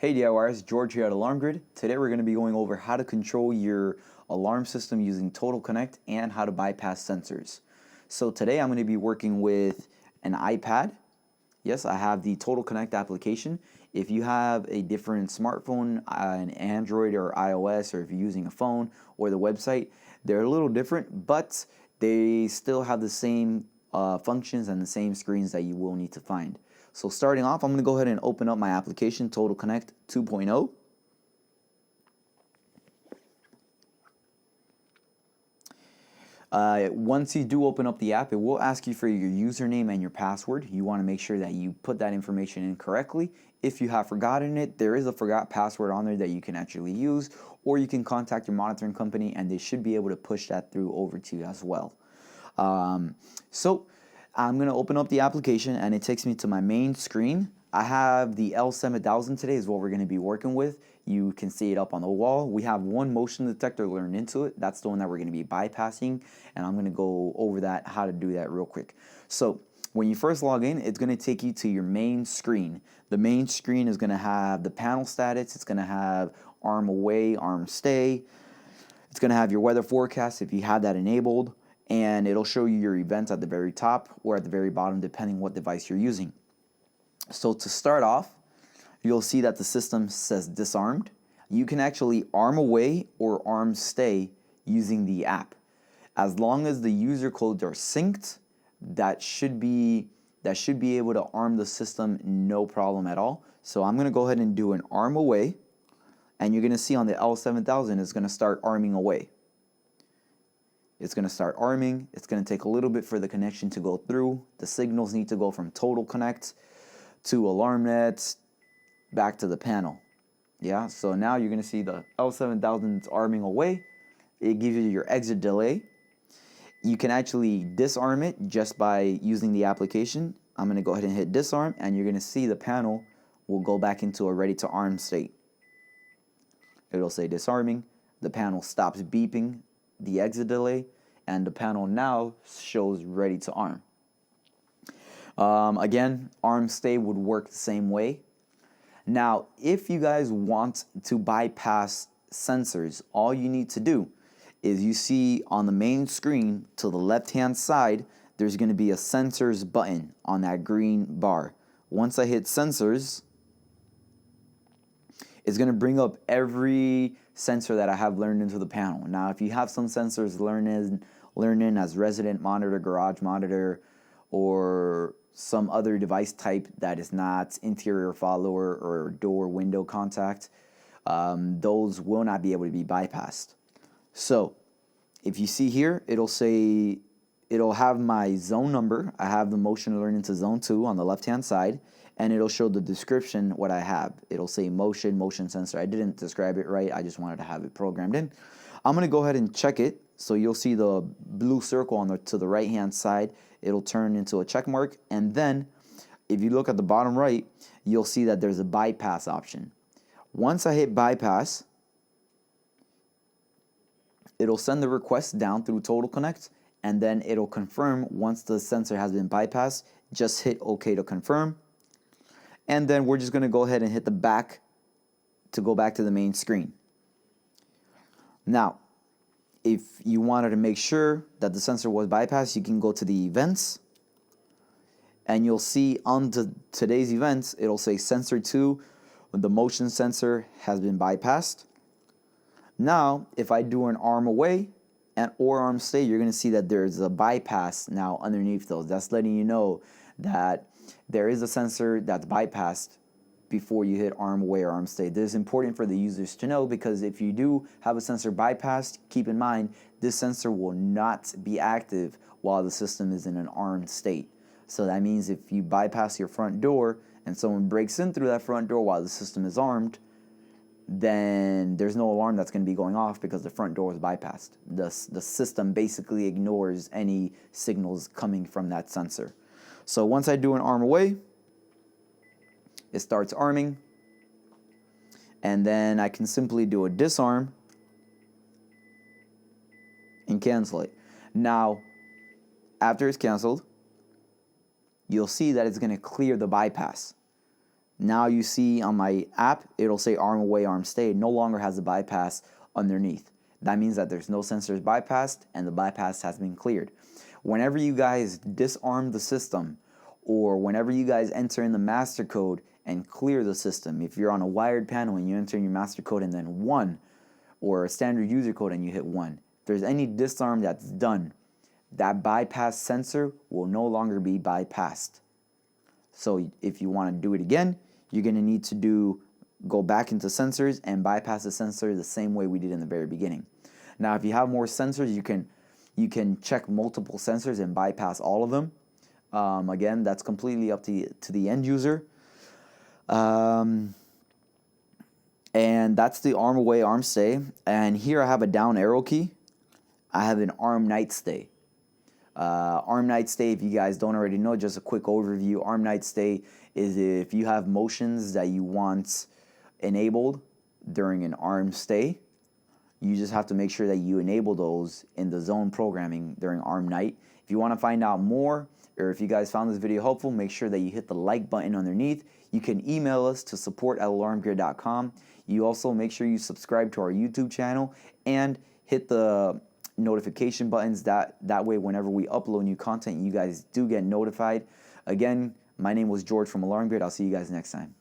Hey DIYers, George here at Alarm Grid. Today we're going to be going over how to control your alarm system using Total Connect and how to bypass sensors. So today I'm going to be working with an iPad. Yes, I have the Total Connect application. If you have a different smartphone, an Android or iOS, or if you're using a phone or the website, they're a little different, but they still have the same functions and the same screens that you will need to find. So starting off, I'm going to go ahead and open up my application, Total Connect 2.0. Once you do open up the app, it will ask you for your username and your password. You want to make sure that you put that information in correctly. If you have forgotten it, there is a forgot password on there that you can actually use, or you can contact your monitoring company and they should be able to push that through over to you as well. So I'm going to open up the application and it takes me to my main screen. I have the L7000 today is what we're going to be working with. You can see it up on the wall. We have one motion detector learned into it. That's the one that we're going to be bypassing, and I'm going to go over that, how to do that real quick. So when you first log in, it's going to take you to your main screen. The main screen is going to have the panel status. It's going to have arm away, arm stay. It's going to have your weather forecast if you have that enabled, and it'll show you your events at the very top or at the very bottom depending what device you're using. So to start off, you'll see that the system says disarmed. You can actually arm away or arm stay using the app. As long as the user codes are synced, that should be able to arm the system no problem at all. So I'm going to go ahead and do an arm away, and you're going to see on the L7000 it's going to start arming away. It's going to start arming. It's going to take a little bit for the connection to go through. The signals need to go from Total Connect to AlarmNet back to the panel. Yeah, so now you're going to see the L7000 is arming away. It gives you your exit delay. You can actually disarm it just by using the application. I'm going to go ahead and hit disarm, and you're going to see the panel will go back into a ready to arm state. It'll say disarming. The panel stops beeping the exit delay, and the panel now shows ready to arm. Again, arm stay would work the same way. Now, if you guys want to bypass sensors, all you need to do is you see on the main screen to the left-hand side, there's going to be a sensors button on that green bar. Once I hit sensors, it's going to bring up every sensor that I have learned into the panel. Now, if you have some sensors learning as resident monitor, garage monitor, or some other device type that is not interior follower or door window contact, those will not be able to be bypassed. So if you see here, it'll have my zone number. I have the motion alert into zone 2 on the left hand side, and it'll show the description what I have. It'll say motion sensor. I didn't describe it right. I just wanted to have it programmed in. I'm going to go ahead and check it. So you'll see the blue circle on to the right hand side. It'll turn into a check mark, and then if you look at the bottom right, you'll see that there's a bypass option. Once I hit bypass, it'll send the request down through Total Connect, and then it'll confirm once the sensor has been bypassed. Just hit OK to confirm, and then we're just going to go ahead and hit the back to go back to the main screen. Now, if you wanted to make sure that the sensor was bypassed, you can go to the events, and you'll see on today's events, it'll say sensor 2, the motion sensor has been bypassed. Now, if I do an arm away or arm stay, you're going to see that there's a bypass now underneath those. That's letting you know that there is a sensor that's bypassed before you hit arm away or arm stay. This is important for the users to know, because if you do have a sensor bypassed, keep in mind this sensor will not be active while the system is in an armed state. So that means if you bypass your front door and someone breaks in through that front door while the system is armed, then there's no alarm that's going to be going off because the front door is bypassed. The system basically ignores any signals coming from that sensor. So once I do an arm away, it starts arming, and then I can simply do a disarm and cancel it. Now, after it's canceled, you'll see that it's going to clear the bypass. Now you see on my app, it'll say arm away, arm stay. It no longer has a bypass underneath. That means that there's no sensors bypassed and the bypass has been cleared. Whenever you guys disarm the system, or whenever you guys enter in the master code and clear the system, if you're on a wired panel and you enter in your master code and then 1, or a standard user code and you hit 1, if there's any disarm that's done, that bypass sensor will no longer be bypassed. So if you want to do it again, you're going to need to go back into sensors and bypass the sensor the same way we did in the very beginning. Now, if you have more sensors, you can check multiple sensors and bypass all of them. Again, that's completely up to the end user. And that's the arm away, arm stay. And here I have a down arrow key. I have an arm night stay. Arm night stay, if you guys don't already know, just a quick overview. Arm night stay is if you have motions that you want enabled during an arm stay, you just have to make sure that you enable those in the zone programming during arm night. If you want to find out more, or if you guys found this video helpful, make sure that you hit the like button underneath. You can email us to support@alarmgear.com. You also make sure you subscribe to our YouTube channel and hit the notification buttons. That way, whenever we upload new content, you guys do get notified. Again, my name was George from Alarm Gear. I'll see you guys next time.